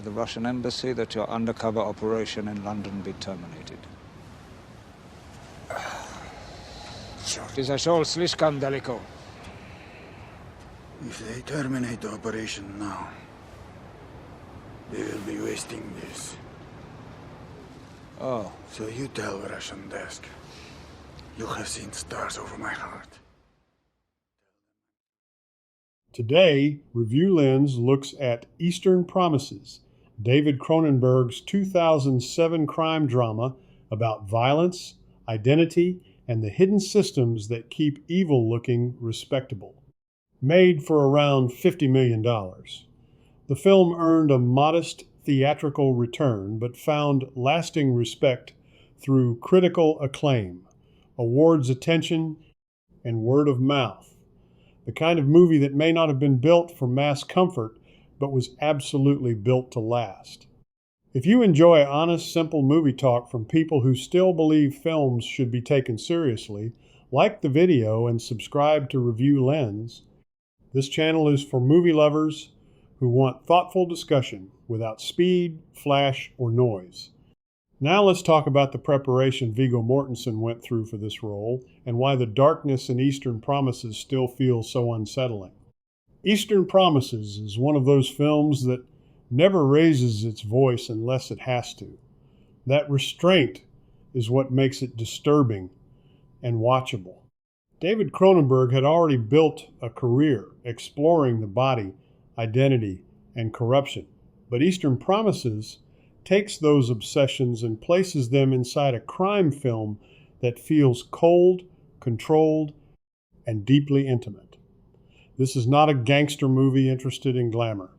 the Russian embassy that your undercover operation in London be terminated. Ty zaszol слишком далеко. If they terminate the operation now, they will be wasting this. Oh. So you tell the Russian desk. You have seen stars over my heart. Today, Review Lens looks at Eastern Promises, David Cronenberg's 2007 crime drama about violence, identity, and the hidden systems that keep evil looking respectable. Made for around $50 million. The film earned a modest theatrical return, but found lasting respect through critical acclaim, awards attention, and word of mouth. The kind of movie that may not have been built for mass comfort, but was absolutely built to last. If you enjoy honest, simple movie talk from people who still believe films should be taken seriously, like the video and subscribe to Review Lens. This channel is for movie lovers who want thoughtful discussion without speed, flash, or noise. Now let's talk about the preparation Viggo Mortensen went through for this role and why the darkness in Eastern Promises still feels so unsettling. Eastern Promises is one of those films that never raises its voice unless it has to. That restraint is what makes it disturbing and watchable. David Cronenberg had already built a career exploring the body, identity, and corruption, but Eastern Promises takes those obsessions and places them inside a crime film that feels cold, controlled, and deeply intimate. This is not a gangster movie interested in glamour.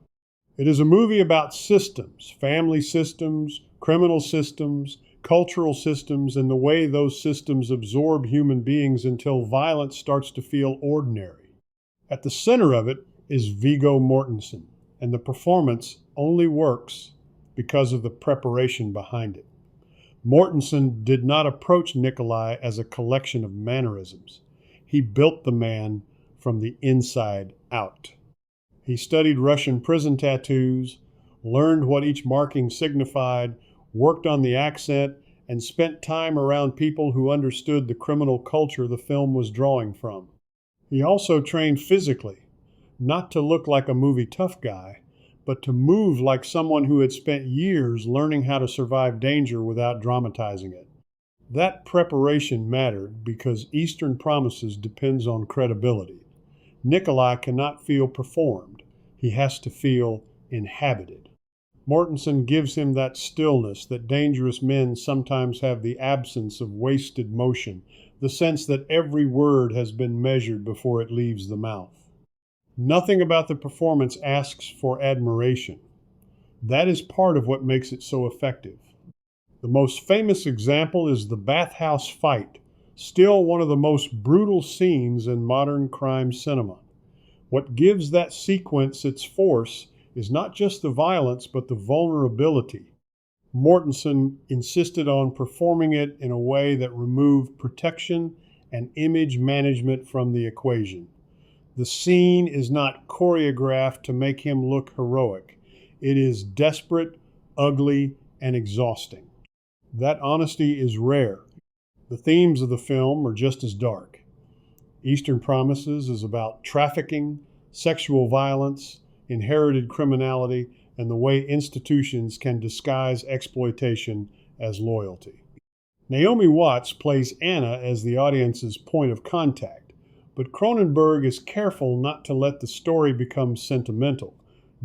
It is a movie about systems, family systems, criminal systems, cultural systems, and the way those systems absorb human beings until violence starts to feel ordinary. At the center of it is Viggo Mortensen, and the performance only works because of the preparation behind it. Mortensen did not approach Nikolai as a collection of mannerisms. He built the man from the inside out. He studied Russian prison tattoos, learned what each marking signified, worked on the accent, and spent time around people who understood the criminal culture the film was drawing from. He also trained physically, not to look like a movie tough guy, but to move like someone who had spent years learning how to survive danger without dramatizing it. That preparation mattered because Eastern Promises depends on credibility. Nikolai cannot feel performed. He has to feel inhabited. Mortensen gives him that stillness that dangerous men sometimes have, the absence of wasted motion, the sense that every word has been measured before it leaves the mouth. Nothing about the performance asks for admiration. That is part of what makes it so effective. The most famous example is the bathhouse fight, still one of the most brutal scenes in modern crime cinema. What gives that sequence its force is not just the violence, but the vulnerability. Mortensen insisted on performing it in a way that removed protection and image management from the equation. The scene is not choreographed to make him look heroic. It is desperate, ugly, and exhausting. That honesty is rare. The themes of the film are just as dark. Eastern Promises is about trafficking, sexual violence, inherited criminality, and the way institutions can disguise exploitation as loyalty. Naomi Watts plays Anna as the audience's point of contact. But Cronenberg is careful not to let the story become sentimental.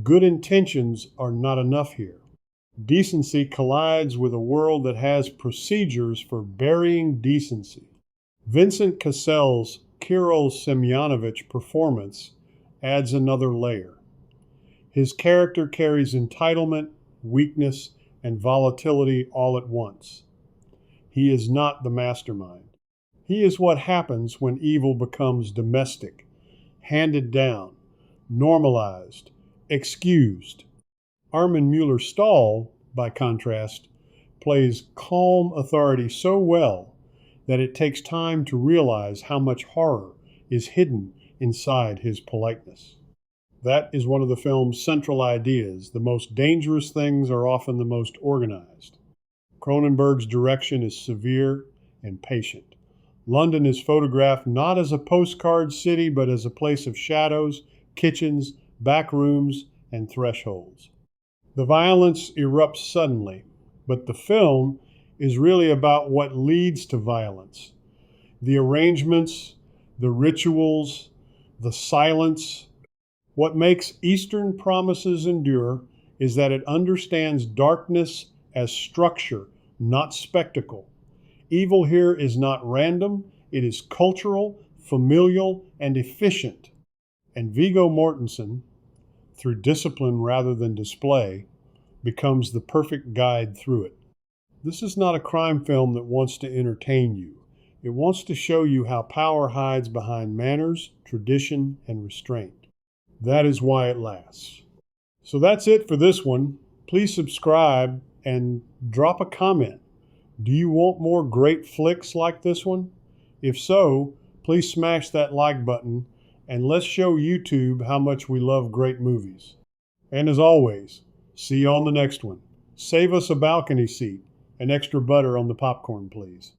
Good intentions are not enough here. Decency collides with a world that has procedures for burying decency. Vincent Cassel's Kirill Semyonovich performance adds another layer. His character carries entitlement, weakness, and volatility all at once. He is not the mastermind. He is what happens when evil becomes domestic, handed down, normalized, excused. Armin Mueller-Stahl, by contrast, plays calm authority so well that it takes time to realize how much horror is hidden inside his politeness. That is one of the film's central ideas. The most dangerous things are often the most organized. Cronenberg's direction is severe and patient. London is photographed not as a postcard city, but as a place of shadows, kitchens, back rooms, and thresholds. The violence erupts suddenly, but the film is really about what leads to violence. The arrangements, the rituals, the silence. What makes Eastern Promises endure is that it understands darkness as structure, not spectacle. Evil here is not random, it is cultural, familial, and efficient. And Viggo Mortensen, through discipline rather than display, becomes the perfect guide through it. This is not a crime film that wants to entertain you. It wants to show you how power hides behind manners, tradition, and restraint. That is why it lasts. So that's it for this one. Please subscribe and drop a comment. Do you want more great flicks like this one? If so, please smash that like button and let's show YouTube how much we love great movies. And as always, see you on the next one. Save us a balcony seat and extra butter on the popcorn, please.